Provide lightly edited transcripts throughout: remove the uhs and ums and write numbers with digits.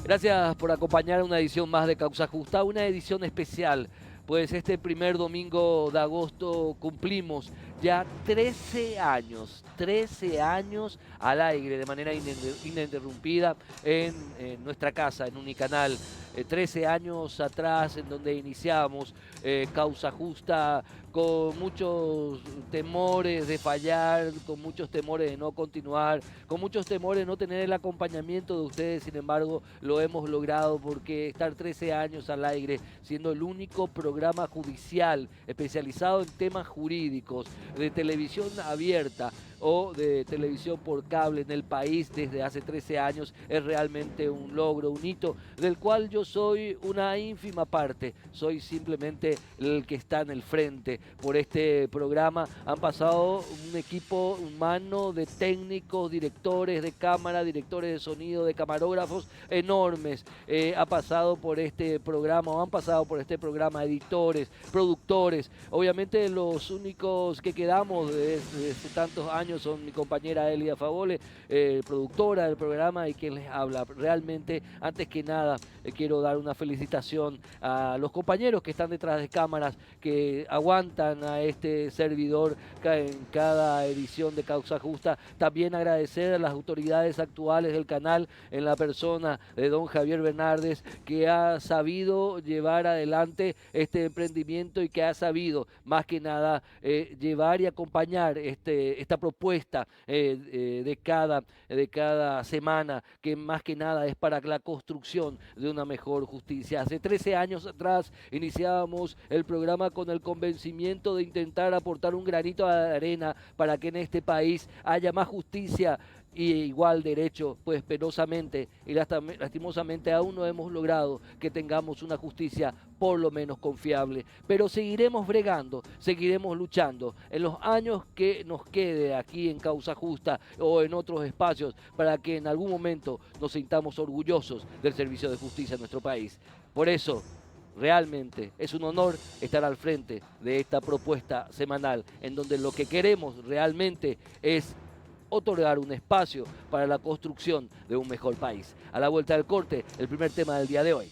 Gracias por acompañar una edición más de Causa Justa, una edición especial, pues este primer domingo de agosto cumplimos ya 13 años al aire de manera ininterrumpida en nuestra casa, en Unicanal. 13 años atrás en donde iniciamos Causa Justa con muchos temores de fallar, con muchos temores de no continuar, con muchos temores de no tener el acompañamiento de ustedes. Sin embargo, lo hemos logrado porque estar 13 años al aire, siendo el único programa judicial especializado en temas jurídicos, de televisión abierta o de televisión por cable en el país desde hace 13 años, es realmente un logro, un hito, del cual yo soy una ínfima parte. Soy simplemente el que está en el frente. Por este programa han pasado un equipo humano de técnicos, directores de cámara, directores de sonido, de camarógrafos enormes. Ha pasado por este programa, o han pasado por este programa editores, productores. Obviamente los únicos que quedamos desde tantos años son mi compañera Elia Favole, productora del programa, y quien les habla. Realmente, antes que nada, quiero dar una felicitación a los compañeros que están detrás de cámaras, que aguantan a este servidor en cada edición de Causa Justa. También agradecer a las autoridades actuales del canal, en la persona de don Javier Bernardes, que ha sabido llevar adelante este emprendimiento y que ha sabido, más que nada, llevar y acompañar esta propuesta de cada semana, que más que nada es para la construcción de una mejor justicia. Hace 13 años atrás iniciábamos el programa con el convencimiento de intentar aportar un granito de arena para que en este país haya más justicia y igual derecho. Pues penosamente y lastimosamente aún no hemos logrado que tengamos una justicia por lo menos confiable, pero seguiremos bregando, seguiremos luchando en los años que nos quede aquí en Causa Justa o en otros espacios, para que en algún momento nos sintamos orgullosos del servicio de justicia en nuestro país. Por eso, realmente es un honor estar al frente de esta propuesta semanal, en donde lo que queremos realmente es otorgar un espacio para la construcción de un mejor país. A la vuelta del corte, el primer tema del día de hoy.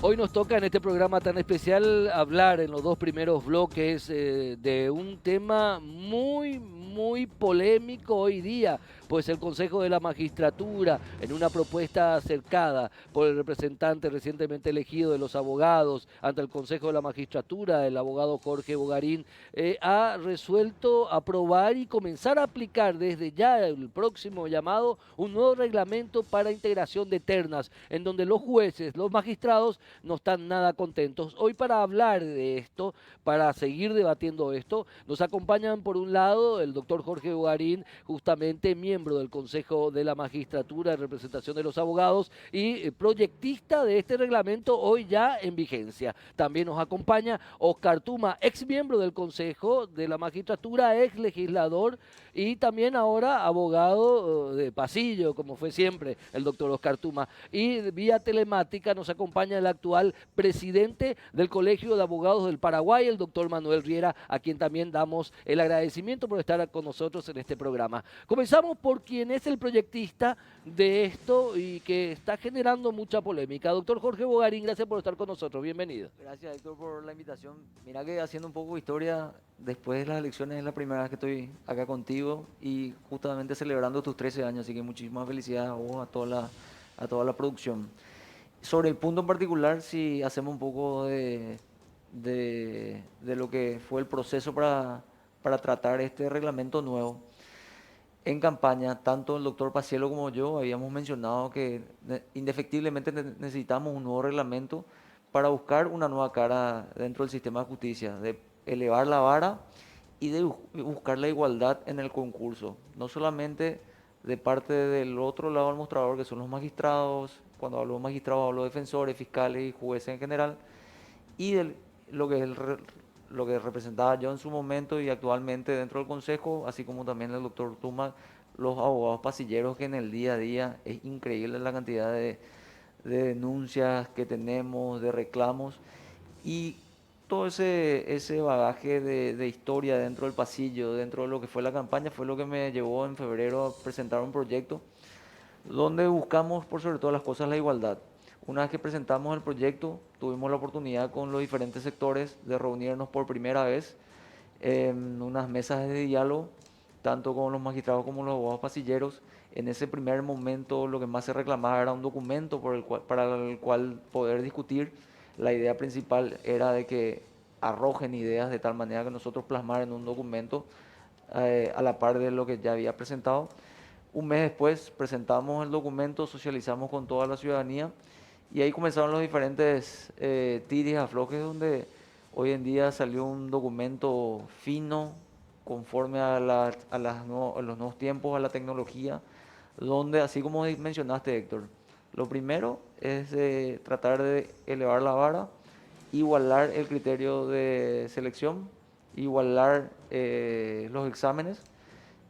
Hoy nos toca en este programa tan especial hablar en los dos primeros bloques de un tema muy polémico hoy día, pues el Consejo de la Magistratura, en una propuesta acercada por el representante recientemente elegido de los abogados ante el Consejo de la Magistratura, el abogado Jorge Bogarín, ha resuelto aprobar y comenzar a aplicar desde ya el próximo llamado un nuevo reglamento para integración de ternas, en donde los jueces, los magistrados, no están nada contentos. Hoy, para hablar de esto, para seguir debatiendo esto, nos acompañan por un lado el doctor Jorge Bogarín, justamente miembro del Consejo de la Magistratura de representación de los abogados y proyectista de este reglamento hoy ya en vigencia. También nos acompaña Oscar Tuma, ex miembro del Consejo de la Magistratura, ex legislador y también ahora abogado de pasillo, como fue siempre el doctor Oscar Tuma. Y vía telemática nos acompaña el actual presidente del Colegio de Abogados del Paraguay, el doctor Manuel Riera, a quien también damos el agradecimiento por estar con nosotros en este programa. Comenzamos por quien es el proyectista de esto y que está generando mucha polémica. Doctor Jorge Bogarín, gracias por estar con nosotros. Bienvenido. Gracias, Héctor, por la invitación. Mira que haciendo un poco de historia, después de las elecciones es la primera vez que estoy acá contigo y justamente celebrando tus 13 años, así que muchísimas felicidades a vos, a toda la producción. Sobre el punto en particular, si hacemos un poco de lo que fue el proceso para tratar este reglamento nuevo. En campaña, tanto el doctor Pacielo como yo habíamos mencionado que indefectiblemente necesitamos un nuevo reglamento para buscar una nueva cara dentro del sistema de justicia, de elevar la vara y de buscar la igualdad en el concurso, no solamente de parte del otro lado del mostrador, que son los magistrados. Cuando hablo de magistrados hablo de defensores, fiscales y jueces en general, y lo que es lo que representaba yo en su momento y actualmente dentro del Consejo, así como también el doctor Tuma, los abogados pasilleros, que en el día a día es increíble la cantidad de denuncias que tenemos, de reclamos, y todo ese bagaje de historia dentro del pasillo, dentro de lo que fue la campaña, fue lo que me llevó en febrero a presentar un proyecto donde buscamos por sobre todas las cosas la igualdad. Una vez que presentamos el proyecto, tuvimos la oportunidad con los diferentes sectores de reunirnos por primera vez en unas mesas de diálogo, tanto con los magistrados como los abogados pasilleros. En ese primer momento lo que más se reclamaba era un documento para el cual poder discutir. La idea principal era de que arrojen ideas de tal manera que nosotros plasmar en un documento a la par de lo que ya había presentado. Un mes después presentamos el documento, socializamos con toda la ciudadanía y ahí comenzaron los diferentes tiris, aflojes, donde hoy en día salió un documento fino, conforme a los nuevos tiempos, a la tecnología, donde, así como mencionaste, Héctor, lo primero es tratar de elevar la vara, igualar el criterio de selección, igualar los exámenes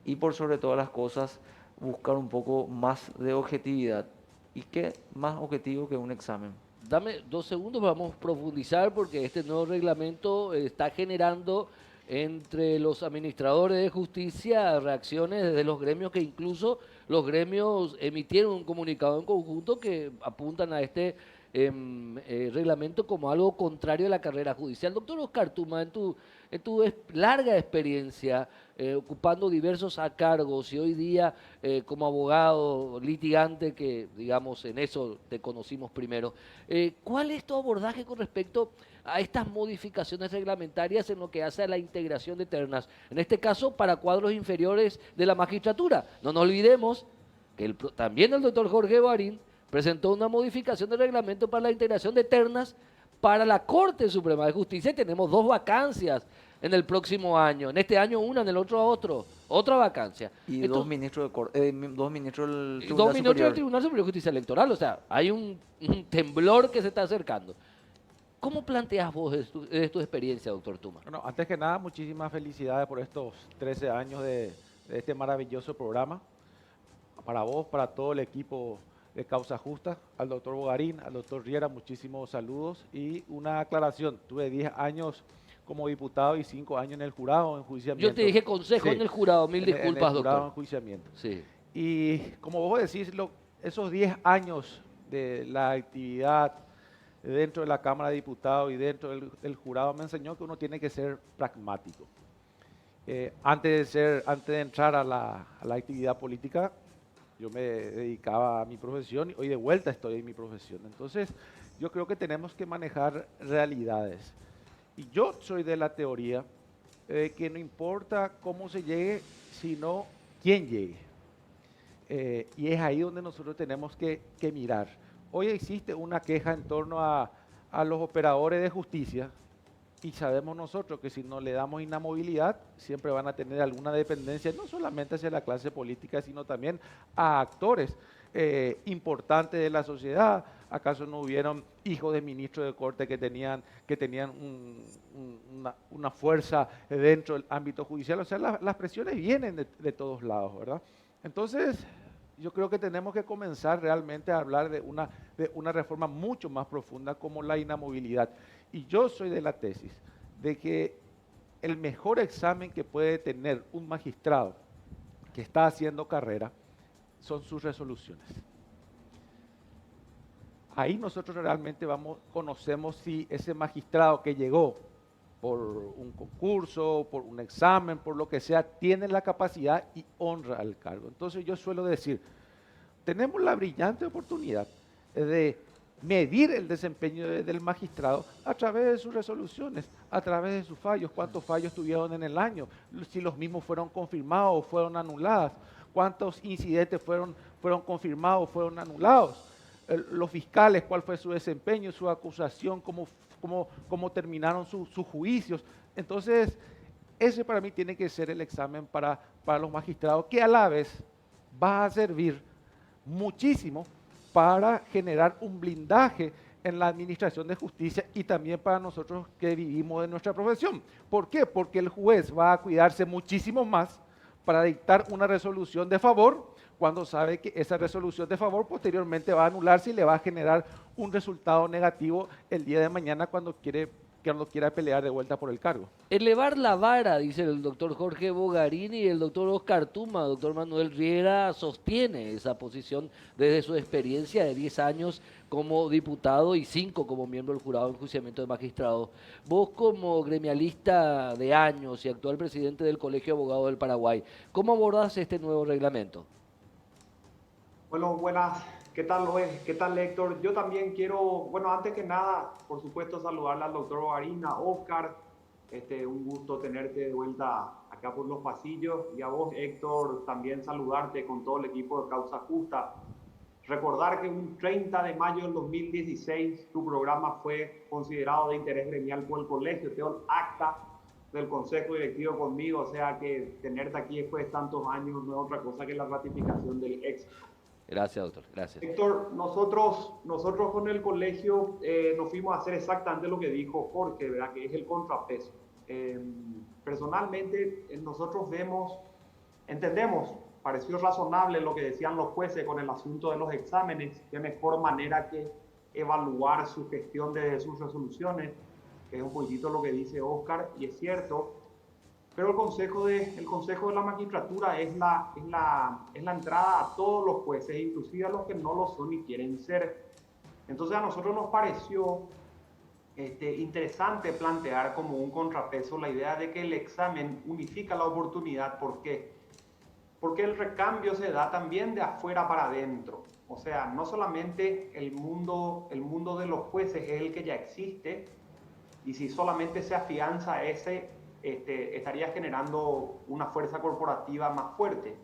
y por sobre todas las cosas buscar un poco más de objetividad. ¿Y qué más objetivo que un examen? Dame 2 segundos, vamos a profundizar porque este nuevo reglamento está generando entre los administradores de justicia reacciones desde los gremios, que incluso los gremios emitieron un comunicado en conjunto que apuntan a este reglamento como algo contrario a la carrera judicial. Doctor Oscar Tuma, en tu larga experiencia ocupando diversos cargos y hoy día como abogado litigante, que digamos en eso te conocimos primero, ¿cuál es tu abordaje con respecto a estas modificaciones reglamentarias en lo que hace a la integración de ternas? En este caso, para cuadros inferiores de la magistratura. No nos olvidemos que también el doctor Jorge Barín presentó una modificación del reglamento para la integración de ternas para la Corte Suprema de Justicia. Tenemos 2 vacancias en el próximo año. En este año una, en el otro otra vacancia. Y Entonces, dos ministros del dos Tribunal minutos del Superior. Tribunal Superior de Justicia Electoral. O sea, hay un temblor que se está acercando. ¿Cómo planteas vos de tu experiencia, doctor Tuma? Bueno, antes que nada, muchísimas felicidades por estos 13 años de este maravilloso programa. Para vos, para todo el equipo de Causa Justa, al doctor Bogarín, al doctor Riera, muchísimos saludos. Y una aclaración, tuve 10 años como diputado y 5 años en el jurado, en enjuiciamiento. Yo te dije consejo Sí, en el jurado, mil en el disculpas, jurado en doctor. enjuiciamiento. Sí. Y como vos decís, esos 10 años de la actividad dentro de la Cámara de Diputados y dentro del jurado me enseñó que uno tiene que ser pragmático. Antes de entrar a la actividad política, yo me dedicaba a mi profesión y hoy de vuelta estoy en mi profesión. Entonces, yo creo que tenemos que manejar realidades. Y yo soy de la teoría de que no importa cómo se llegue, sino quién llegue. Y es ahí donde nosotros tenemos que mirar. Hoy existe una queja en torno a los operadores de justicia y sabemos nosotros que si no le damos inamovilidad, siempre van a tener alguna dependencia, no solamente hacia la clase política, sino también a actores importantes de la sociedad. ¿Acaso no hubieron hijos de ministros de corte que tenían una fuerza dentro del ámbito judicial? O sea, las presiones vienen de todos lados, ¿verdad? Entonces, yo creo que tenemos que comenzar realmente a hablar de una reforma mucho más profunda como la inamovilidad. Y yo soy de la tesis de que el mejor examen que puede tener un magistrado que está haciendo carrera son sus resoluciones. Ahí nosotros realmente conocemos si ese magistrado que llegó por un concurso, por un examen, por lo que sea, tiene la capacidad y honra al cargo. Entonces yo suelo decir, tenemos la brillante oportunidad de medir el desempeño del magistrado a través de sus resoluciones, a través de sus fallos, cuántos fallos tuvieron en el año, si los mismos fueron confirmados o fueron anulados, cuántos incidentes fueron confirmados o fueron anulados, los fiscales, cuál fue su desempeño, su acusación, cómo terminaron sus juicios. Entonces, ese para mí tiene que ser el examen para los magistrados, que a la vez va a servir muchísimo para generar un blindaje en la administración de justicia y también para nosotros que vivimos de nuestra profesión. ¿Por qué? Porque el juez va a cuidarse muchísimo más para dictar una resolución de favor cuando sabe que esa resolución de favor posteriormente va a anularse y le va a generar un resultado negativo el día de mañana cuando quiera pelear de vuelta por el cargo. Elevar la vara, dice el doctor Jorge Bogarín, y el doctor Oscar Tuma, doctor Manuel Riera, sostiene esa posición desde su experiencia de 10 años como diputado y 5 como miembro del jurado de enjuiciamiento de magistrados. Vos como gremialista de años y actual presidente del Colegio de Abogados del Paraguay, ¿cómo abordás este nuevo reglamento? Bueno, buenas. ¿Qué tal, Loé? ¿Qué tal, Héctor? Yo también quiero, bueno, antes que nada, por supuesto, saludarle al doctor Bogarín, a Oscar. Un gusto tenerte de vuelta acá por los pasillos. Y a vos, Héctor, también saludarte con todo el equipo de Causa Justa. Recordar que un 30 de mayo del 2016 tu programa fue considerado de interés gremial por el colegio. Tengo el acta del consejo directivo conmigo, o sea que tenerte aquí después de tantos años no es otra cosa que la ratificación del éxito. Gracias, doctor. Gracias. Héctor, nosotros con el colegio nos fuimos a hacer exactamente lo que dijo Jorge, ¿verdad? Que es el contrapeso. Personalmente, nosotros entendemos, pareció razonable lo que decían los jueces con el asunto de los exámenes, qué mejor manera que evaluar su gestión desde sus resoluciones, que es un poquitito lo que dice Oscar, y es cierto. Pero el consejo de la magistratura es la entrada a todos los jueces, inclusive a los que no lo son y quieren ser. Entonces a nosotros nos pareció interesante plantear como un contrapeso la idea de que el examen unifica la oportunidad. ¿Por qué? Porque el recambio se da también de afuera para adentro. O sea, no solamente el mundo de los jueces es el que ya existe, y si solamente se afianza ese, estaría generando una fuerza corporativa más fuerte.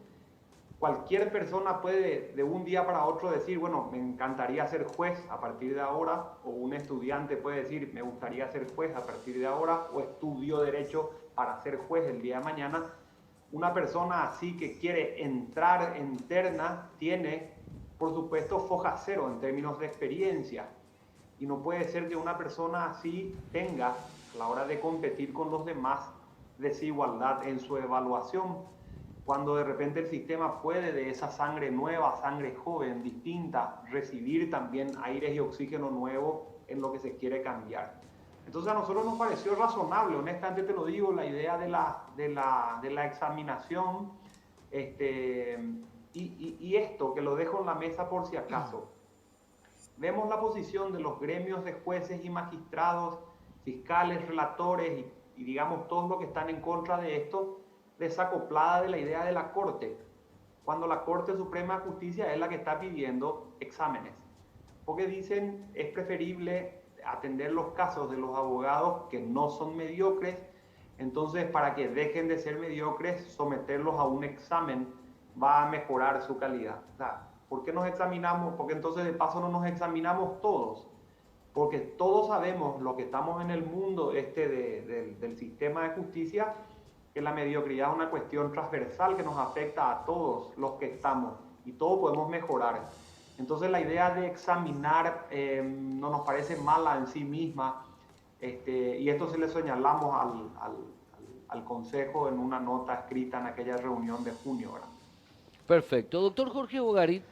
Cualquier persona puede de un día para otro decir, bueno, me encantaría ser juez a partir de ahora, o un estudiante puede decir, me gustaría ser juez a partir de ahora, o estudio derecho para ser juez el día de mañana. Una persona así que quiere entrar en terna tiene, por supuesto, foja cero en términos de experiencia, y no puede ser que una persona así tenga, a la hora de competir con los demás, desigualdad en su evaluación, cuando de repente el sistema puede de esa sangre nueva, sangre joven, distinta, recibir también aires y oxígeno nuevo en lo que se quiere cambiar. Entonces a nosotros nos pareció razonable, honestamente te lo digo, la idea de la examinación, y esto que lo dejo en la mesa por si acaso. Vemos la posición de los gremios de jueces y magistrados, fiscales, relatores y digamos todos los que están en contra de esto, desacoplada de la idea de la Corte, cuando la Corte Suprema de Justicia es la que está pidiendo exámenes. Porque dicen es preferible atender los casos de los abogados que no son mediocres, entonces para que dejen de ser mediocres, someterlos a un examen va a mejorar su calidad. O sea, ¿por qué nos examinamos? Porque entonces de paso no nos examinamos todos. Porque todos sabemos, lo que estamos en el mundo del sistema de justicia, que la mediocridad es una cuestión transversal que nos afecta a todos los que estamos y todos podemos mejorar. Entonces la idea de examinar no nos parece mala en sí misma, y esto se le señalamos al Consejo en una nota escrita en aquella reunión de junio, ¿verdad? Perfecto. Doctor Jorge Bogarín,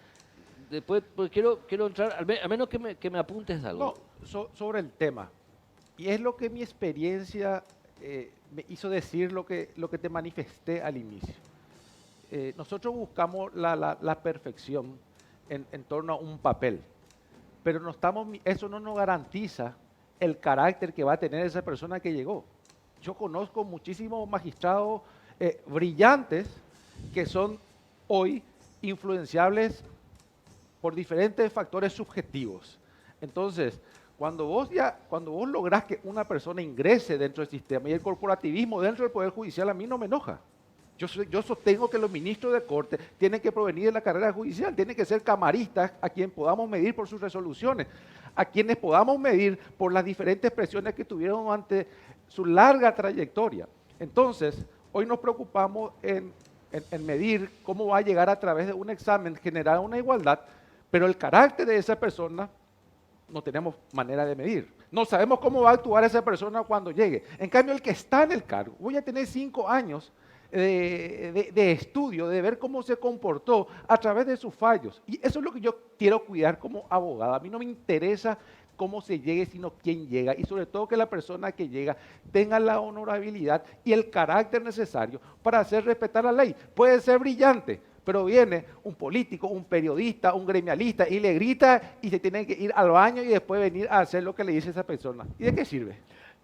después pues, quiero entrar, a menos que me apuntes algo. No, sobre el tema. Y es lo que mi experiencia me hizo decir lo que te manifesté al inicio. Nosotros buscamos la perfección en torno a un papel, pero eso no nos garantiza el carácter que va a tener esa persona que llegó. Yo conozco muchísimos magistrados brillantes que son hoy influenciables por diferentes factores subjetivos. Entonces, cuando vos lográs que una persona ingrese dentro del sistema, y el corporativismo dentro del Poder Judicial a mí no me enoja. Yo sostengo que los ministros de corte tienen que provenir de la carrera judicial, tienen que ser camaristas a quien podamos medir por sus resoluciones, a quienes podamos medir por las diferentes presiones que tuvieron ante su larga trayectoria. Entonces, hoy nos preocupamos en medir cómo va a llegar a través de un examen, generar una igualdad, pero el carácter de esa persona no tenemos manera de medir. No sabemos cómo va a actuar esa persona cuando llegue. En cambio, el que está en el cargo, voy a tener 5 años de estudio, de ver cómo se comportó a través de sus fallos. Y eso es lo que yo quiero cuidar como abogado. A mí no me interesa cómo se llegue, sino quién llega. Y sobre todo que la persona que llega tenga la honorabilidad y el carácter necesario para hacer respetar la ley. Puede ser brillante, pero viene un político, un periodista, un gremialista y le grita y se tiene que ir al baño y después venir a hacer lo que le dice esa persona. ¿Y de qué sirve?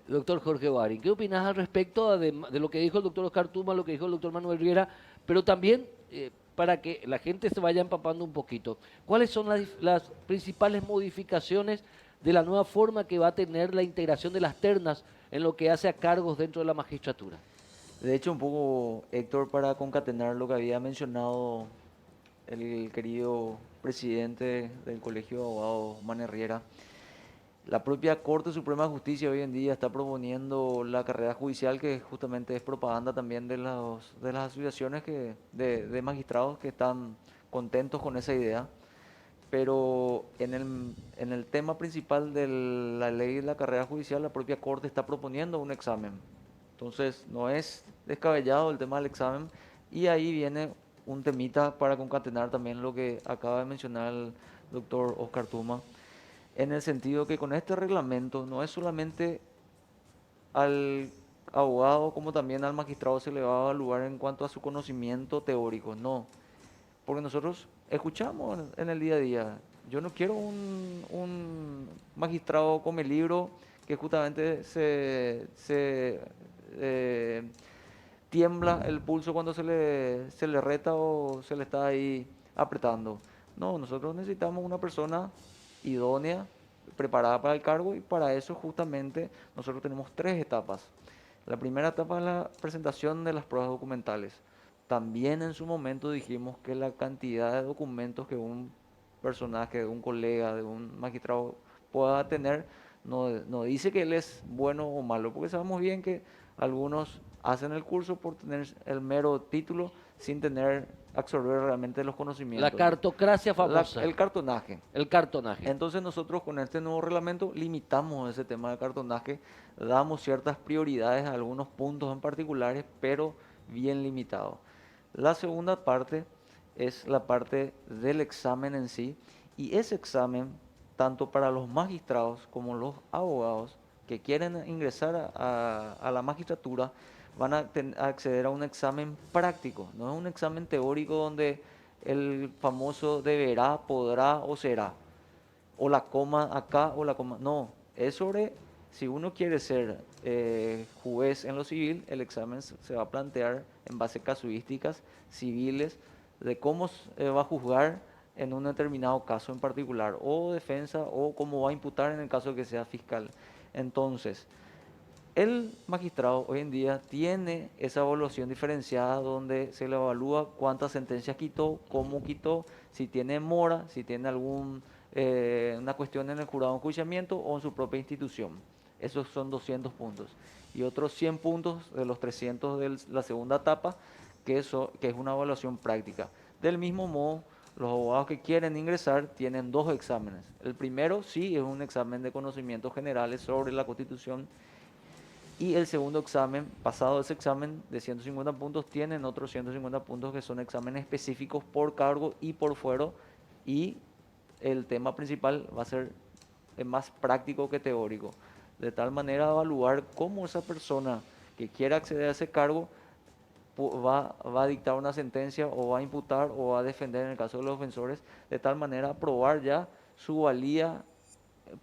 Doctor Jorge Barin, ¿qué opinas al respecto de lo que dijo el doctor Oscar Tuma, lo que dijo el doctor Manuel Riera, pero también para que la gente se vaya empapando un poquito? ¿Cuáles son las principales modificaciones de la nueva forma que va a tener la integración de las ternas en lo que hace a cargos dentro de la magistratura? De hecho, un poco, Héctor, para concatenar lo que había mencionado el querido presidente del Colegio de Abogados, Manuel Riera, la propia Corte Suprema de Justicia hoy en día está proponiendo la carrera judicial, que justamente es propaganda también de las asociaciones de magistrados que están contentos con esa idea. Pero en el tema principal de la ley de la carrera judicial, la propia Corte está proponiendo un examen. Entonces, no es descabellado el tema del examen. Y ahí viene un temita para concatenar también lo que acaba de mencionar el doctor Oscar Tuma, en el sentido que con este reglamento no es solamente al abogado como también al magistrado se le va a evaluar en cuanto a su conocimiento teórico, no. Porque nosotros escuchamos en el día a día. Yo no quiero un magistrado come libro que justamente eh, tiembla el pulso cuando se le reta o se le está ahí apretando. No, nosotros necesitamos una persona idónea, preparada para el cargo, y para eso justamente nosotros tenemos 3 etapas. La primera etapa es la presentación de las pruebas documentales. También en su momento dijimos que la cantidad de documentos que un personaje, de un colega, de un magistrado pueda tener, no dice que él es bueno o malo, porque sabemos bien que algunos hacen el curso por tener el mero título sin tener, absorber realmente los La conocimientos. cartocracia famosa. El cartonaje. El cartonaje. Entonces nosotros con este nuevo reglamento limitamos ese tema de cartonaje, damos ciertas prioridades a algunos puntos en particulares, pero bien limitado. La segunda parte es la parte del examen en sí, y ese examen, tanto para los magistrados como los abogados que quieren ingresar a la magistratura, van a acceder a un examen práctico, no es un examen teórico donde el famoso deberá, podrá o será, o la coma acá o la coma, no, es sobre, si uno quiere ser juez en lo civil, el examen se va a plantear en base a casuísticas civiles de cómo va a juzgar en un determinado caso en particular, o defensa, o cómo va a imputar en el caso de que sea fiscal. Entonces, el magistrado hoy en día tiene esa evaluación diferenciada donde se le evalúa cuántas sentencias quitó, cómo quitó, si tiene mora, si tiene una cuestión en el jurado de enjuiciamiento o en su propia institución. Esos son 200 puntos. Y otros 100 puntos de los 300 de la segunda etapa, que es una evaluación práctica. Del mismo modo, los abogados que quieren ingresar tienen 2 exámenes. El primero sí es un examen de conocimientos generales sobre la Constitución, y el segundo examen, pasado ese examen de 150 puntos, tienen otros 150 puntos que son exámenes específicos por cargo y por fuero, y el tema principal va a ser más práctico que teórico, de tal manera a evaluar cómo esa persona que quiera acceder a ese cargo va a dictar una sentencia, o va a imputar, o va a defender en el caso de los ofensores, de tal manera a probar ya su valía,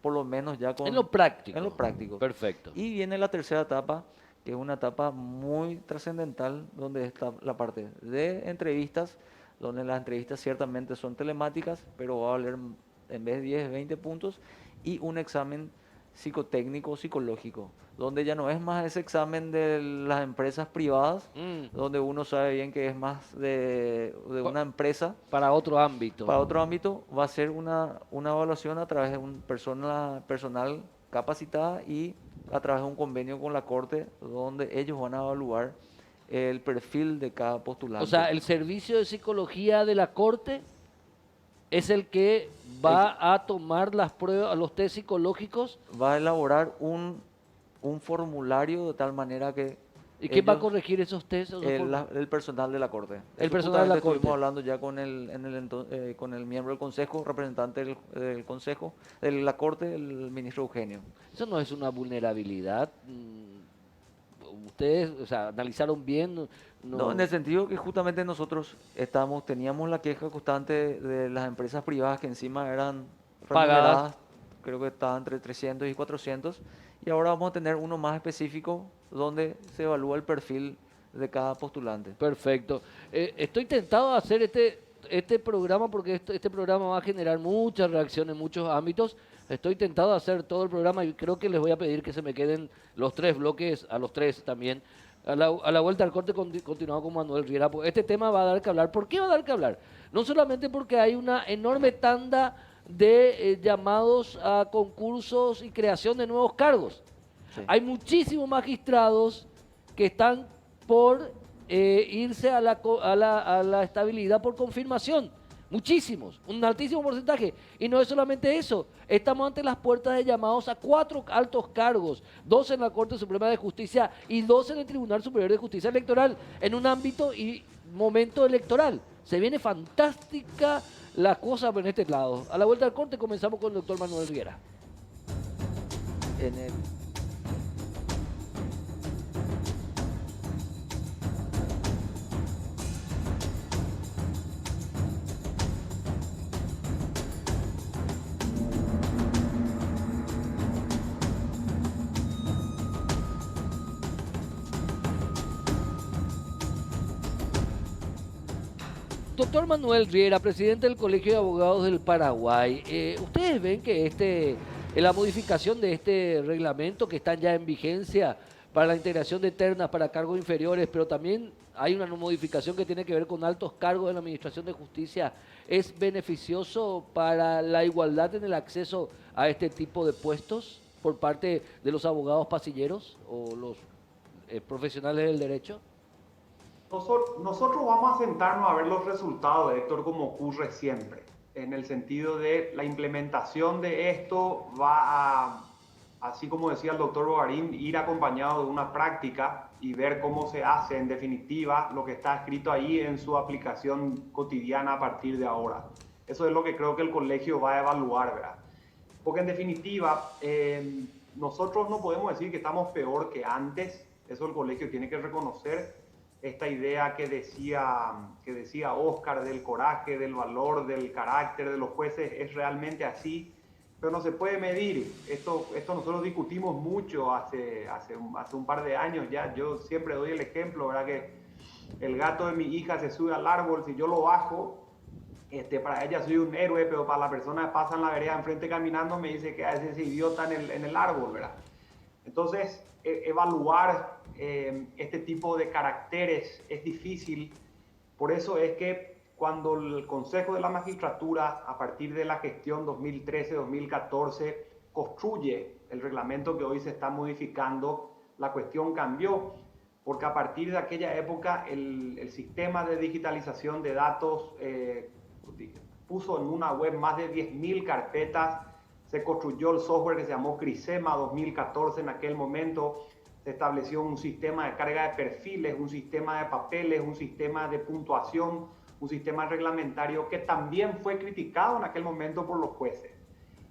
por lo menos ya En lo práctico. en lo práctico. Perfecto. Y viene la tercera etapa, que es una etapa muy trascendental, donde está la parte de entrevistas, donde las entrevistas ciertamente son telemáticas, pero va a valer en vez de 10, 20 puntos, y un examen psicotécnico, psicológico, donde ya no es más ese examen de las empresas privadas, donde uno sabe bien que es más de una empresa. Para otro ámbito. Para otro ámbito va a ser una evaluación a través de un personal capacitada, y a través de un convenio con la Corte, donde ellos van a evaluar el perfil de cada postulante. O sea, el servicio de psicología de la Corte es el que va a tomar las pruebas, los test psicológicos. Va a elaborar un formulario de tal manera que ¿Y quién va a ellos, corregir esos test? el personal de la Corte. El Eso personal de la justamente Corte. estuvimos hablando ya con el miembro del Consejo, representante del Consejo, de la Corte, el ministro Eugenio. Eso no es una vulnerabilidad. Ustedes, o sea, analizaron bien. No, en el sentido que justamente nosotros teníamos la queja constante de las empresas privadas que encima eran Pagadas. remuneradas, creo que estaban entre 300 y 400, y ahora vamos a tener uno más específico donde se evalúa el perfil de cada postulante. Perfecto. Estoy tentado a hacer este programa porque este programa va a generar muchas reacciones en muchos ámbitos. Estoy tentado a hacer todo el programa y creo que les voy a pedir que se me queden los 3 bloques, a los 3 también. A la vuelta al corte continuamos con Manuel Riera. Pues este tema va a dar que hablar. ¿Por qué va a dar que hablar? No solamente porque hay una enorme tanda de llamados a concursos y creación de nuevos cargos. Sí. Hay muchísimos magistrados que están por irse a la estabilidad por confirmación. Muchísimos, un altísimo porcentaje. Y no es solamente eso, estamos ante las puertas de llamados a 4 altos cargos, 2 en la Corte Suprema de Justicia y 2 en el Tribunal Superior de Justicia Electoral, en un ámbito y momento electoral. Se viene fantástica la cosa en este lado. A la vuelta al corte comenzamos con el doctor Manuel Riera. En el Doctor Manuel Riera, presidente del Colegio de Abogados del Paraguay, ¿ustedes ven que la modificación de este reglamento que están ya en vigencia para la integración de ternas para cargos inferiores, pero también hay una modificación que tiene que ver con altos cargos de la Administración de Justicia, es beneficioso para la igualdad en el acceso a este tipo de puestos por parte de los abogados pasilleros o los profesionales del derecho? Nosotros vamos a sentarnos a ver los resultados, Héctor, como ocurre siempre, en el sentido de la implementación de esto va a, así como decía el doctor Bogarín, ir acompañado de una práctica y ver cómo se hace en definitiva lo que está escrito ahí en su aplicación cotidiana a partir de ahora. Eso es lo que creo que el colegio va a evaluar, ¿verdad? Porque en definitiva, nosotros no podemos decir que estamos peor que antes, eso el colegio tiene que reconocer. Esta idea que decía Oscar del coraje, del valor, del carácter de los jueces es realmente así, pero no se puede medir. Esto nosotros discutimos mucho hace un par de años ya. Yo siempre doy el ejemplo, ¿verdad? Que el gato de mi hija se sube al árbol, si yo lo bajo, para ella soy un héroe, pero para la persona que pasa en la vereda enfrente caminando me dice que hace ese idiota en el árbol, ¿verdad? Entonces, evaluar este tipo de caracteres es difícil. Por eso es que cuando el Consejo de la Magistratura, a partir de la gestión 2013-2014, construye el reglamento que hoy se está modificando, la cuestión cambió, porque a partir de aquella época el sistema de digitalización de datos puso en una web más de 10.000 carpetas, se construyó el software que se llamó Crisema 2014 en aquel momento, se estableció un sistema de carga de perfiles, un sistema de papeles, un sistema de puntuación, un sistema reglamentario que también fue criticado en aquel momento por los jueces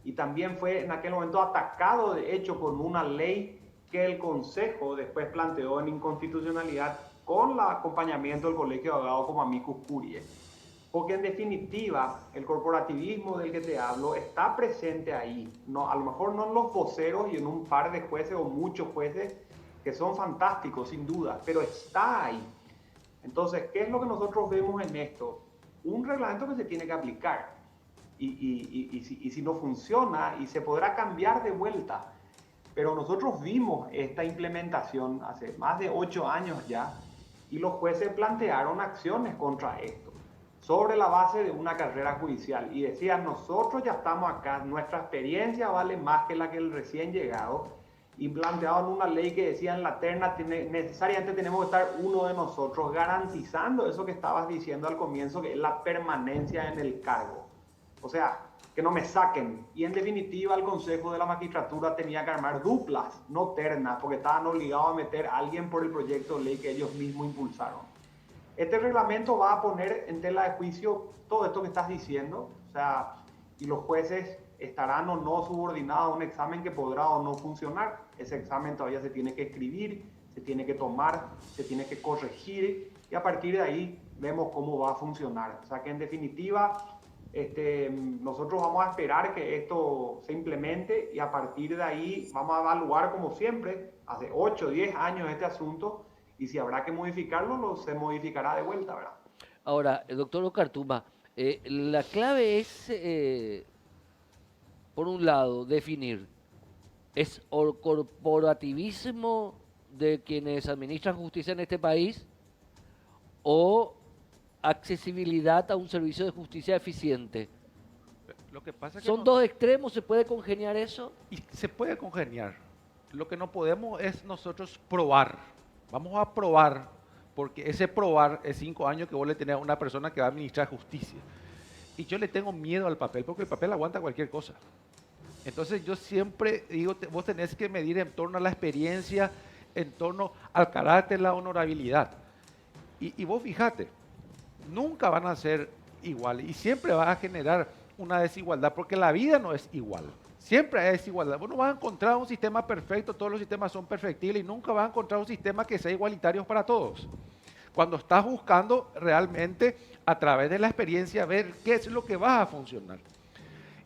y también fue en aquel momento atacado de hecho con una ley que el Consejo después planteó en inconstitucionalidad con el acompañamiento del Colegio de Abogados como amicus curiae. Porque en definitiva, el corporativismo del que te hablo está presente ahí. No, a lo mejor no en los voceros y en un par de jueces o muchos jueces que son fantásticos, sin duda, pero está ahí. Entonces, ¿qué es lo que nosotros vemos en esto? Un reglamento que se tiene que aplicar. Y si no funciona, y se podrá cambiar de vuelta. Pero nosotros vimos esta implementación hace más de 8 años ya, y los jueces plantearon acciones contra esto, sobre la base de una carrera judicial. Y decían, nosotros ya estamos acá, nuestra experiencia vale más que la que el recién llegado, y planteaban una ley que decía en la terna, necesariamente tenemos que estar uno de nosotros garantizando eso que estabas diciendo al comienzo, que es la permanencia en el cargo. O sea, que no me saquen. Y en definitiva el Consejo de la Magistratura tenía que armar duplas, no ternas, porque estaban obligados a meter a alguien por el proyecto de ley que ellos mismos impulsaron. Este reglamento va a poner en tela de juicio todo esto que estás diciendo, o sea, y los jueces estarán o no subordinados a un examen que podrá o no funcionar. Ese examen todavía se tiene que escribir, se tiene que tomar, se tiene que corregir, y a partir de ahí vemos cómo va a funcionar. O sea que en definitiva, nosotros vamos a esperar que esto se implemente y a partir de ahí vamos a evaluar como siempre, hace 8 o 10 años este asunto, y si habrá que modificarlo, se modificará de vuelta, ¿verdad? Ahora, el doctor Ocartuma, la clave es, por un lado, definir, ¿es el corporativismo de quienes administran justicia en este país o accesibilidad a un servicio de justicia eficiente? Lo que pasa es que ¿Son dos extremos? ¿Se puede congeniar eso? y se puede congeniar. Lo que no podemos es nosotros probar. Vamos a probar, porque ese probar es 5 años que vos le tenés a una persona que va a administrar justicia. Y yo le tengo miedo al papel, porque el papel aguanta cualquier cosa. Entonces yo siempre digo, vos tenés que medir en torno a la experiencia, en torno al carácter, la honorabilidad. Y vos fíjate, nunca van a ser iguales y siempre va a generar una desigualdad, porque la vida no es igual. Siempre hay desigualdad. Vos no vas a encontrar un sistema perfecto, todos los sistemas son perfectibles y nunca vas a encontrar un sistema que sea igualitario para todos. Cuando estás buscando realmente a través de la experiencia ver qué es lo que va a funcionar.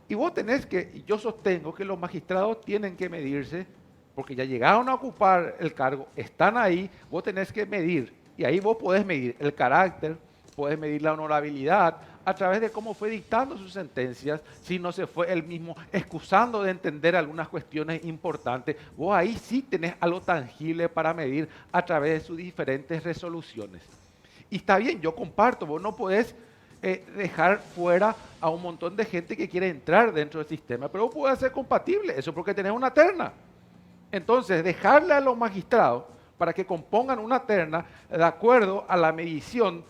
Y vos tenés que, y yo sostengo que los magistrados tienen que medirse, porque ya llegaron a ocupar el cargo, están ahí, vos tenés que medir, y ahí vos podés medir el carácter, podés medir la honorabilidad, a través de cómo fue dictando sus sentencias, si no se fue él mismo excusando de entender algunas cuestiones importantes, vos ahí sí tenés algo tangible para medir a través de sus diferentes resoluciones. Y está bien, yo comparto, vos no podés dejar fuera a un montón de gente que quiere entrar dentro del sistema, pero vos podés hacer compatible eso porque tenés una terna. Entonces, dejarle a los magistrados para que compongan una terna de acuerdo a la medición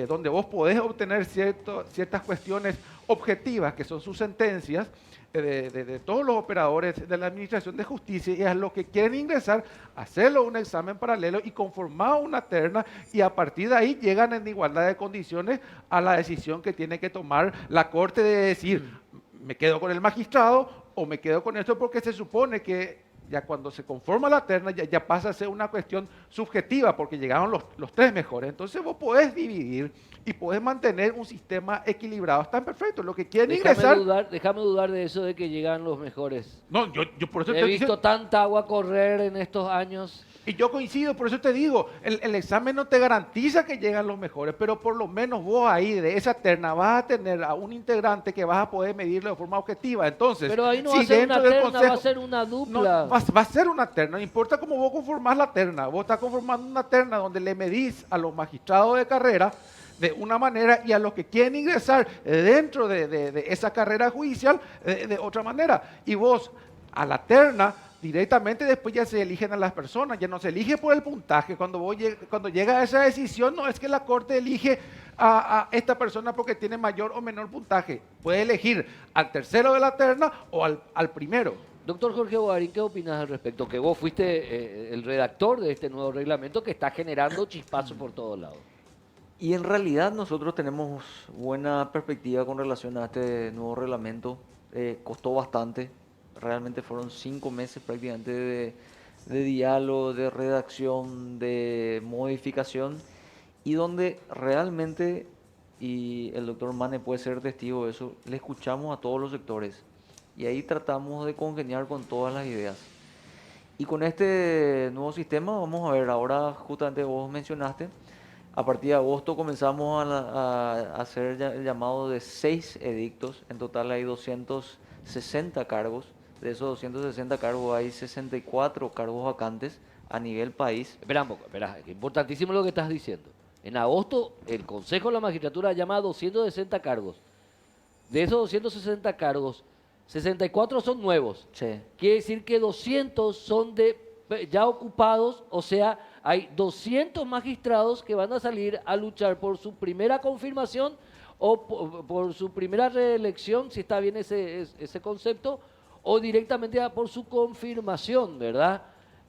donde vos podés obtener ciertas cuestiones objetivas, que son sus sentencias, de todos los operadores de la Administración de Justicia, y a los que quieren ingresar, hacerlo un examen paralelo y conformar una terna, y a partir de ahí llegan en igualdad de condiciones a la decisión que tiene que tomar la Corte de decir, me quedo con el magistrado o me quedo con esto, porque se supone que ya cuando se conforma la terna ya pasa a ser una cuestión subjetiva, porque llegaron los 3 mejores. Entonces vos podés dividir y podés mantener un sistema equilibrado. Están perfectos. Lo que quieren ingresar... Déjame dudar de eso de que llegan los mejores. No, yo por eso He visto tanta agua correr en estos años. Y yo coincido, por eso te digo, el examen no te garantiza que llegan los mejores, pero por lo menos vos ahí de esa terna vas a tener a un integrante que vas a poder medirlo de forma objetiva. Entonces, pero ahí no si va a ser dentro una del terna, consejo, va a ser una dupla. no, va a ser una terna, no importa cómo vos conformás la terna, vos estás conformando una terna donde le medís a los magistrados de carrera de una manera y a los que quieren ingresar dentro de esa carrera judicial de otra manera. Y vos a la terna directamente después ya se eligen a las personas, ya no se elige por el puntaje. Cuando llega a esa decisión, no es que la Corte elige a esta persona porque tiene mayor o menor puntaje. Puede elegir al tercero de la terna o al primero. Doctor Jorge Bogarín, ¿qué opinas al respecto? Que vos fuiste el redactor de este nuevo reglamento que está generando chispazos por todos lados. Y en realidad nosotros tenemos buena perspectiva con relación a este nuevo reglamento. Costó bastante. Realmente fueron 5 meses prácticamente de diálogo, de redacción, de modificación, y donde realmente, y el doctor Mane puede ser testigo de eso, le escuchamos a todos los sectores y ahí tratamos de congeniar con todas las ideas. Y con este nuevo sistema vamos a ver, ahora justamente vos mencionaste, a partir de agosto comenzamos a hacer el llamado de 6 edictos, en total hay 260 cargos. De esos 260 cargos hay 64 cargos vacantes a nivel país. Espera un poco, es importantísimo lo que estás diciendo. En agosto el Consejo de la Magistratura llama a 260 cargos. De esos 260 cargos, 64 son nuevos. Sí. Quiere decir que 200 son ya ocupados, o sea, hay 200 magistrados que van a salir a luchar por su primera confirmación o por su primera reelección, si está bien ese concepto, o directamente por su confirmación, ¿verdad?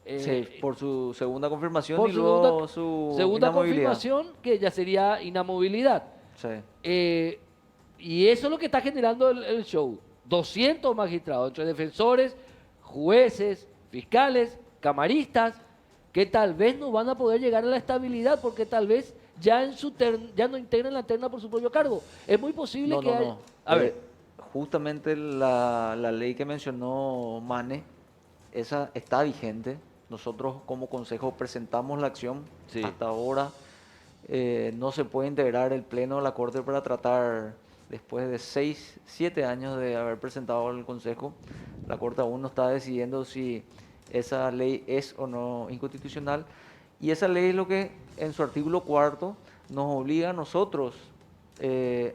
Sí, por su segunda confirmación Por y su luego su segunda inamovilidad. confirmación, que ya sería inamovilidad. Sí. Y eso es lo que está generando el show. 200 magistrados, entre defensores, jueces, fiscales, camaristas, que tal vez no van a poder llegar a la estabilidad porque tal vez ya ya no integren la terna por su propio cargo. Es muy posible No, que no, haya... no. A ver, Justamente la ley que mencionó Mane, esa está vigente. Nosotros como consejo presentamos la acción. sí. Hasta ahora no se puede integrar el pleno de la Corte para tratar, después de 6, 7 años de haber presentado el consejo, la Corte aún no está decidiendo si esa ley es o no inconstitucional. Y esa ley es lo que en su artículo cuarto nos obliga a nosotros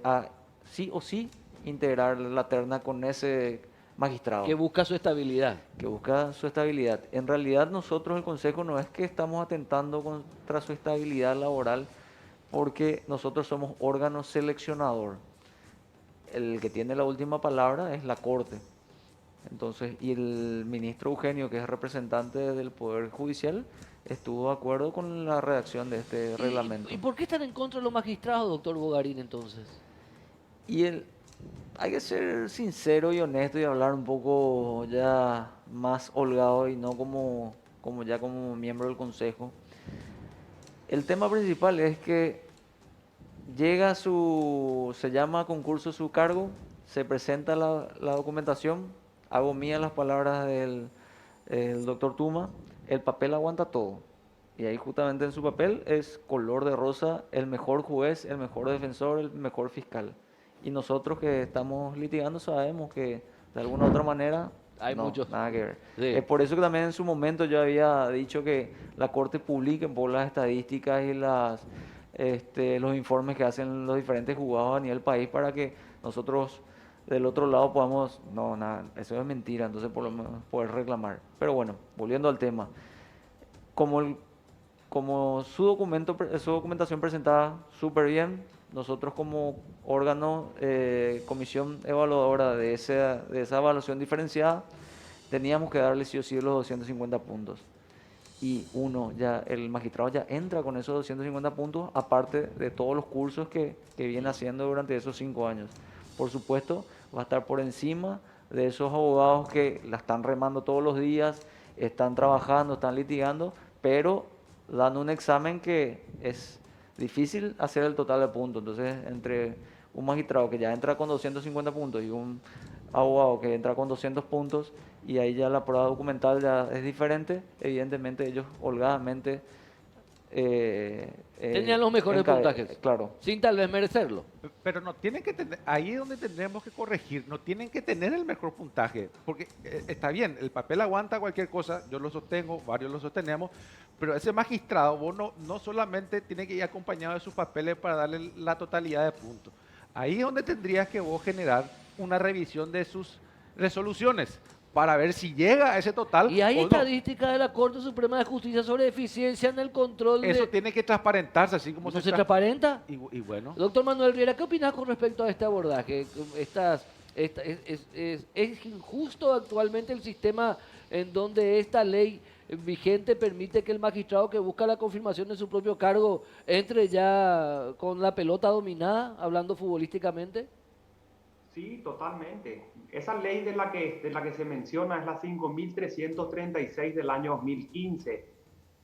a sí o sí integrar la terna con ese magistrado Que busca su estabilidad. que busca su estabilidad. En realidad nosotros el Consejo no es que estamos atentando contra su estabilidad laboral, porque nosotros somos órgano seleccionador. El que tiene la última palabra es la Corte. Entonces, y el ministro Eugenio, que es representante del Poder Judicial, estuvo de acuerdo con la redacción de este reglamento. ¿Y por qué están en contra de los magistrados, doctor Bogarín, entonces? Y hay que ser sincero y honesto y hablar un poco ya más holgado y no como miembro del consejo. El tema principal es que se llama concurso su cargo, se presenta la documentación, hago mías las palabras el doctor Tuma, el papel aguanta todo. Y ahí justamente en su papel es color de rosa, el mejor juez, el mejor defensor, el mejor fiscal. Y nosotros que estamos litigando sabemos que de alguna u otra manera Hay no, muchos. nada que ver. Sí. Es por eso que también en su momento yo había dicho que la Corte publique por las estadísticas y los informes que hacen los diferentes juzgados a nivel país para que nosotros del otro lado podamos, no, nada, eso es mentira, entonces por lo menos poder reclamar. Pero bueno, volviendo al tema, como su documentación presentada súper bien, nosotros como órgano, comisión evaluadora de esa evaluación diferenciada, teníamos que darle sí o sí los 250 puntos. Y el magistrado ya entra con esos 250 puntos, aparte de todos los cursos que viene haciendo durante esos 5 años. Por supuesto, va a estar por encima de esos abogados que la están remando todos los días, están trabajando, están litigando, pero dan un examen que es difícil hacer el total de puntos. Entonces, entre un magistrado que ya entra con 250 puntos y un abogado que entra con 200 puntos, y ahí ya la prueba documental ya es diferente, evidentemente ellos holgadamente Tenían los mejores puntajes. Claro. Sin tal vez merecerlo. Pero no tienen que tener, ahí es donde tendremos que corregir, no tienen que tener el mejor puntaje, porque está bien, el papel aguanta cualquier cosa, yo lo sostengo, varios lo sostenemos, pero ese magistrado, vos no solamente tiene que ir acompañado de sus papeles para darle la totalidad de puntos. Ahí es donde tendrías que vos generar una revisión de sus resoluciones para ver si llega a ese total Y hay o no. estadísticas de la Corte Suprema de Justicia sobre eficiencia en el control Eso de... tiene que transparentarse, así como ¿No se transparenta? Y bueno. Doctor Manuel Riera, ¿qué opinas con respecto a este abordaje? ¿Es injusto actualmente el sistema en donde esta ley vigente permite que el magistrado que busca la confirmación de su propio cargo entre ya con la pelota dominada, hablando futbolísticamente? Sí, totalmente. Esa ley de la que se menciona es la 5.336 del año 2015.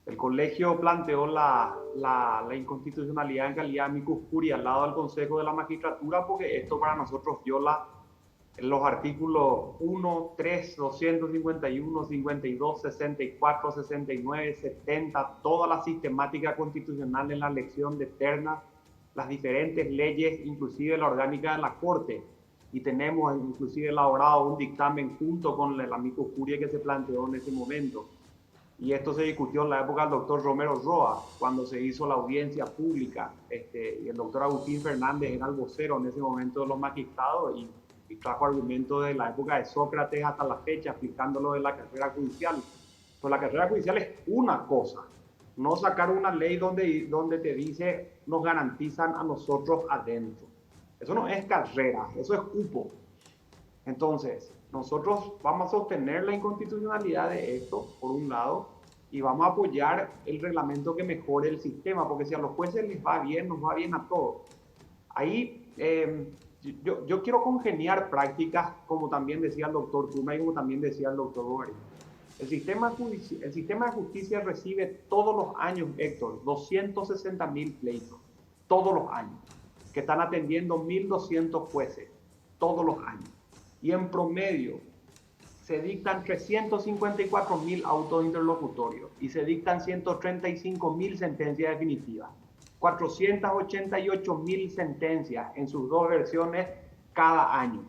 El colegio planteó la inconstitucionalidad en calidad de amicus curiae al lado del Consejo de la Magistratura, porque esto para nosotros viola los artículos 1, 3, 251, 52, 64, 69, 70, toda la sistemática constitucional en la elección de ternas, las diferentes leyes, inclusive la orgánica de la Corte. Y tenemos inclusive elaborado un dictamen junto con el amicus curiae que se planteó en ese momento. Y esto se discutió en la época del doctor Romero Roa, cuando se hizo la audiencia pública. Y el doctor Agustín Fernández era el vocero en ese momento de los magistrados y trajo argumentos de la época de Sócrates hasta la fecha, explicándolo de la carrera judicial. Pues la carrera judicial es una cosa, no sacar una ley donde te dice nos garantizan a nosotros adentro. Eso no es carrera, eso es cupo. Entonces, nosotros vamos a sostener la inconstitucionalidad de esto, por un lado, y vamos a apoyar el reglamento que mejore el sistema, porque si a los jueces les va bien, nos va bien a todos. Ahí yo quiero congeniar prácticas, como también decía el doctor Tuma y como también decía el doctor Bovary. El sistema de justicia recibe todos los años, Héctor, 260.000 pleitos, todos los años, que están atendiendo 1.200 jueces, todos los años. Y en promedio se dictan 354.000 autos interlocutorios y se dictan 135.000 sentencias definitivas. 488.000 sentencias en sus dos versiones cada año.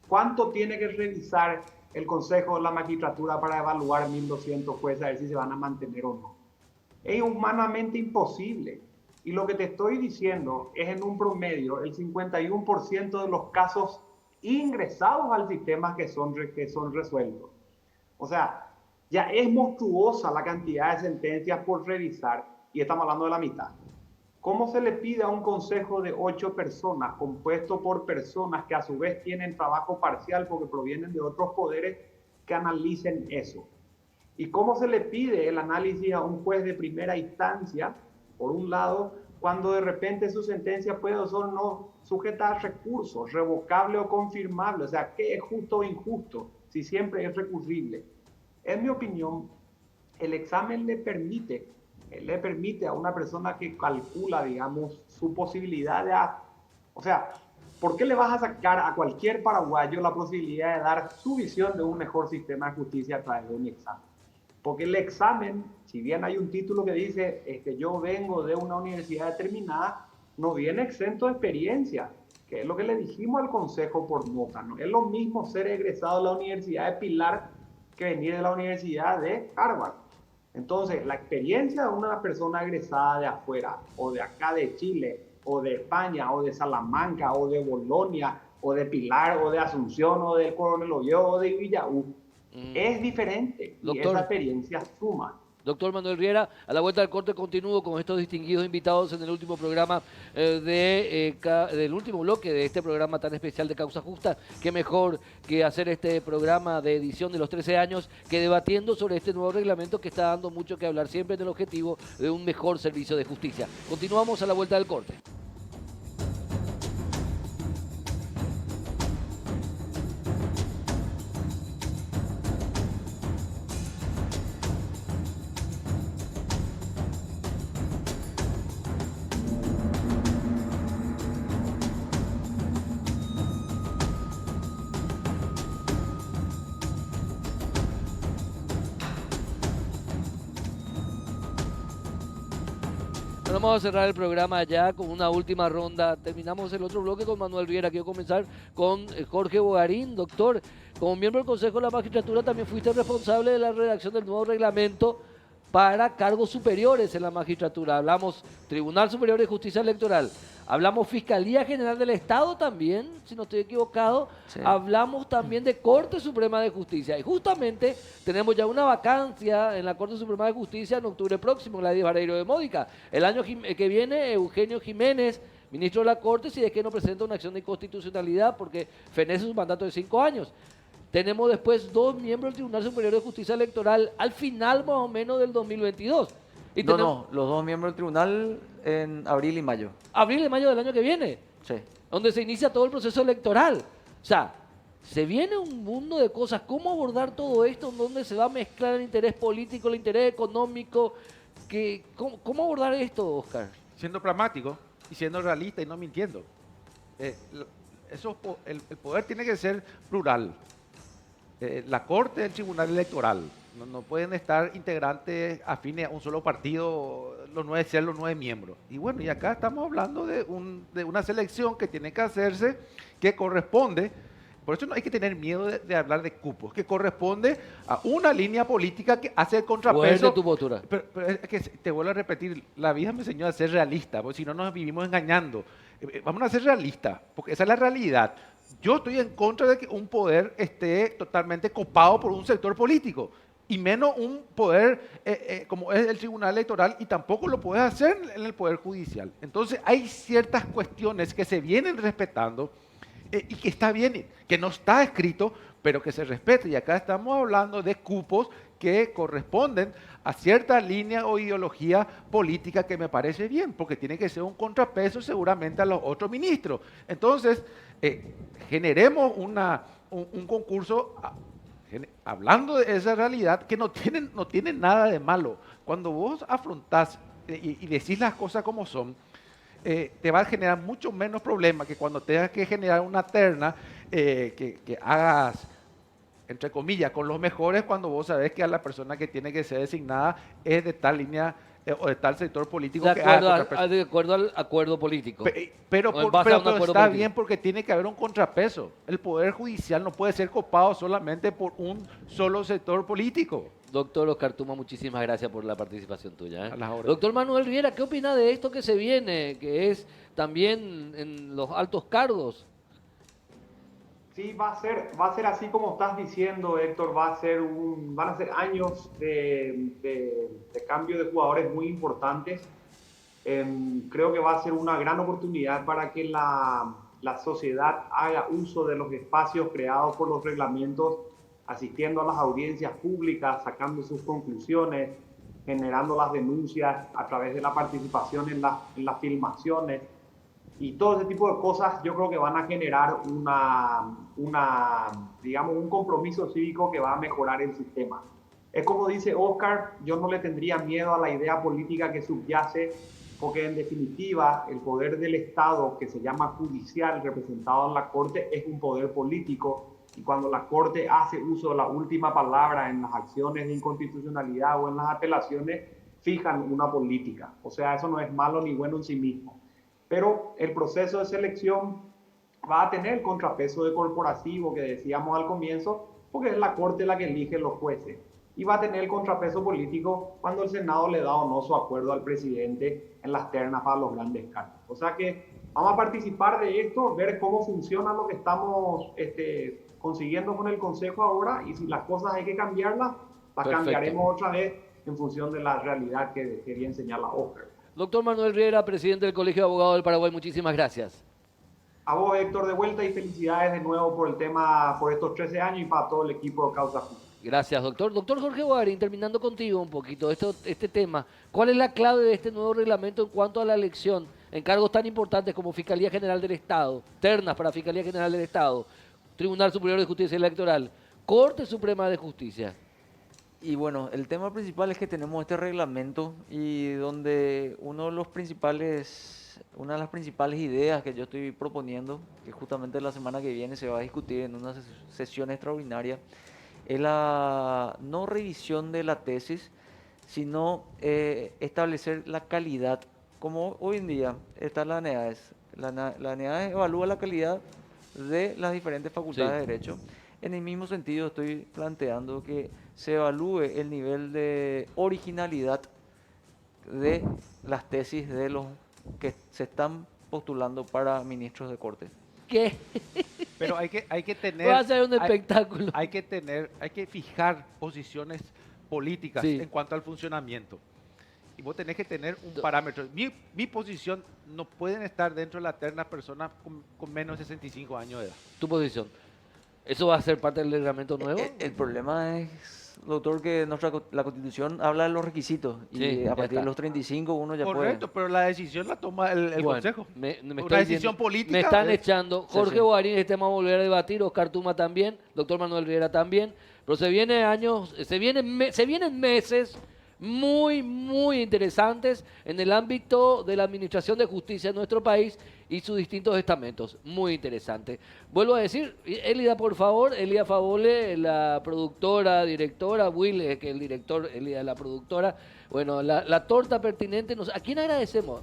¿Cuánto tiene que revisar el Consejo de la Magistratura para evaluar 1.200 jueces a ver si se van a mantener o no? Es humanamente imposible. Y lo que te estoy diciendo es en un promedio el 51% de los casos ingresados al sistema que son resueltos. O sea, ya es monstruosa la cantidad de sentencias por revisar y estamos hablando de la mitad. ¿Cómo se le pide a un consejo de 8 personas, compuesto por personas que a su vez tienen trabajo parcial porque provienen de otros poderes, que analicen eso? ¿Y cómo se le pide el análisis a un juez de primera instancia, por un lado, cuando de repente su sentencia puede o no sujeta a recursos, revocable o confirmable? O sea, ¿qué es justo o injusto si siempre es recurrible? En mi opinión, el examen le permite a una persona que calcula, digamos, su posibilidad de... O sea, ¿por qué le vas a sacar a cualquier paraguayo la posibilidad de dar su visión de un mejor sistema de justicia a través de un examen? Porque el examen, si bien hay un título que dice yo vengo de una universidad determinada, no viene exento de experiencia, que es lo que le dijimos al consejo por nota, ¿no? Es lo mismo ser egresado de la Universidad de Pilar que venir de la Universidad de Harvard. Entonces, la experiencia de una persona egresada de afuera, o de acá de Chile, o de España, o de Salamanca, o de Bolonia, o de Pilar, o de Asunción, o del Coronel Oviedo, o de Villaú, es diferente. Doctor, y esa experiencia suma. Doctor Manuel Riera, a la vuelta del corte continúo con estos distinguidos invitados en el último programa del último bloque de este programa tan especial de Causa Justa. Qué mejor que hacer este programa de edición de los 13 años que debatiendo sobre este nuevo reglamento que está dando mucho que hablar, siempre en el objetivo de un mejor servicio de justicia. Continuamos a la vuelta del corte. Vamos a cerrar el programa ya con una última ronda. Terminamos el otro bloque con Manuel Riera. Quiero comenzar con Jorge Bogarín. Doctor, como miembro del Consejo de la Magistratura también fuiste responsable de la redacción del nuevo reglamento para cargos superiores en la magistratura. Hablamos Tribunal Superior de Justicia Electoral, hablamos Fiscalía General del Estado también, si no estoy equivocado, sí. Hablamos también de Corte Suprema de Justicia. Y justamente tenemos ya una vacancia en la Corte Suprema de Justicia en octubre próximo, Gladys Vareiro de Módica. El año que viene, Eugenio Jiménez, ministro de la Corte, si es que no presenta una acción de inconstitucionalidad porque fenece su mandato de 5 años. Tenemos después 2 miembros del Tribunal Superior de Justicia Electoral al final más o menos del 2022. Y los 2 miembros del tribunal en abril y mayo. Abril y mayo del año que viene. Sí. Donde se inicia todo el proceso electoral. O sea, se viene un mundo de cosas. ¿Cómo abordar todo esto? ¿Dónde se va a mezclar el interés político, el interés económico? ¿Cómo abordar esto, Oscar? Siendo pragmático y siendo realista y no mintiendo. El poder tiene que ser plural. La Corte, el Tribunal Electoral, no pueden estar integrantes afines a un solo partido, los 9 miembros. Y bueno, y acá estamos hablando de una selección que tiene que hacerse, que corresponde, por eso no hay que tener miedo de hablar de cupos, que corresponde a una línea política que hace el contrapeso. De tu postura. Pero es que te vuelvo a repetir, la vida me enseñó a ser realista, porque si no nos vivimos engañando. Vamos a ser realistas, porque esa es la realidad. Yo estoy en contra de que un poder esté totalmente copado por un sector político. y menos un poder como es el Tribunal Electoral, y tampoco lo puedes hacer en el Poder Judicial. Entonces hay ciertas cuestiones que se vienen respetando y que está bien, que no está escrito, pero que se respeta. Y acá estamos hablando de cupos que corresponden a cierta línea o ideología política que me parece bien, porque tiene que ser un contrapeso seguramente a los otros ministros. Entonces, generemos un concurso hablando de esa realidad que no tiene nada de malo. Cuando vos afrontás y decís las cosas como son, te va a generar mucho menos problemas que cuando tengas que generar una terna que hagas, entre comillas, con los mejores, cuando vos sabés que a la persona que tiene que ser designada es de tal línea o de tal sector político. De acuerdo al acuerdo político. Pero acuerdo está bien, porque tiene que haber un contrapeso. El Poder Judicial no puede ser copado solamente por un solo sector político. Doctor Oscar Tuma, muchísimas gracias por la participación tuya. A las órdenes. Doctor Manuel Riera, ¿qué opina de esto que se viene, que es también en los altos cargos? Sí, va a ser así como estás diciendo, Héctor. Van a ser años de cambio de jugadores muy importantes. Creo que va a ser una gran oportunidad para que la sociedad haga uso de los espacios creados por los reglamentos, asistiendo a las audiencias públicas, sacando sus conclusiones, generando las denuncias a través de la participación en las filmaciones. Y todo ese tipo de cosas yo creo que van a generar digamos, un compromiso cívico que va a mejorar el sistema. Es como dice Oscar, yo no le tendría miedo a la idea política que subyace, porque en definitiva el poder del Estado, que se llama judicial, representado en la Corte, es un poder político, y cuando la Corte hace uso de la última palabra en las acciones de inconstitucionalidad o en las apelaciones, fijan una política. O sea, eso no es malo ni bueno en sí mismo. Pero el proceso de selección va a tener el contrapeso de corporativo que decíamos al comienzo, porque es la Corte la que elige los jueces. Y va a tener el contrapeso político cuando el Senado le da o no su acuerdo al presidente en las ternas para los grandes cargos. O sea que vamos a participar de esto, ver cómo funciona lo que estamos consiguiendo con el Consejo ahora, y si las cosas hay que cambiarlas, las cambiaremos otra vez en función de la realidad que quería enseñar la Oscar. Doctor Manuel Riera, presidente del Colegio de Abogados del Paraguay, muchísimas gracias. A vos, Héctor, de vuelta, y felicidades de nuevo por el tema, por estos 13 años, y para todo el equipo de Causa Justa. Gracias, doctor. Doctor Jorge Guarín, terminando contigo un poquito este tema, ¿cuál es la clave de este nuevo reglamento en cuanto a la elección en cargos tan importantes como Fiscalía General del Estado, ternas para Fiscalía General del Estado, Tribunal Superior de Justicia Electoral, Corte Suprema de Justicia? Y bueno, el tema principal es que tenemos este reglamento, y donde una de las principales ideas que yo estoy proponiendo, que justamente la semana que viene se va a discutir en una sesión extraordinaria, es la no revisión de la tesis, sino establecer la calidad, como hoy en día está la ANEADES. La ANEADES evalúa la calidad de las diferentes facultades de Derecho. En el mismo sentido estoy planteando que se evalúe el nivel de originalidad de las tesis de los que se están postulando para ministros de Corte. ¿Qué? Pero hay que tener... Va a ser un espectáculo. Hay que fijar posiciones políticas en cuanto al funcionamiento. Y vos tenés que tener un parámetro. Mi posición, no pueden estar dentro de la terna personas con menos de 65 años de edad. Tu posición. ¿Eso va a ser parte del reglamento nuevo? El problema es, doctor, que la Constitución habla de los requisitos, y a partir de los 35 uno ya puede. Correcto, pero la decisión la toma el Consejo. Una decisión política. Me están echando. Jorge Guarín, este tema va a volver a debatir, Oscar Tuma también, doctor Manuel Riera también, pero se vienen meses muy, muy interesantes en el ámbito de la administración de justicia en nuestro país y sus distintos estamentos. Muy interesante. Vuelvo a decir, Elida, por favor, Elida Favole, la productora, directora, Will, que el director, Elida, la productora. Bueno, la torta pertinente, ¿a quién agradecemos?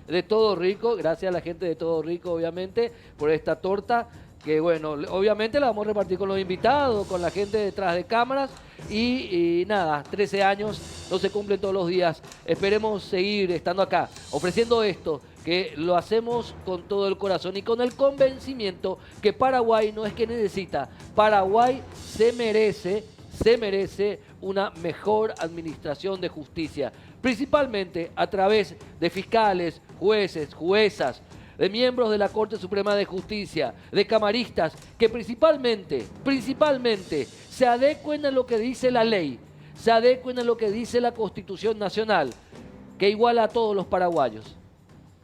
De Todo Rico, gracias a la gente de Todo Rico, obviamente, por esta torta, que bueno, obviamente la vamos a repartir con los invitados, con la gente detrás de cámaras, y nada, 13 años no se cumplen todos los días. Esperemos seguir estando acá, ofreciendo esto, que lo hacemos con todo el corazón y con el convencimiento que Paraguay no es que necesita, Paraguay se merece se merece una mejor administración de justicia, principalmente a través de fiscales, jueces, juezas, de miembros de la Corte Suprema de Justicia, de camaristas, que principalmente se adecuen a lo que dice la ley, se adecuen a lo que dice la Constitución Nacional, que iguala a todos los paraguayos.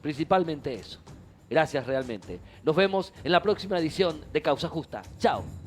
Principalmente eso. Gracias realmente. Nos vemos en la próxima edición de Causa Justa. Chao.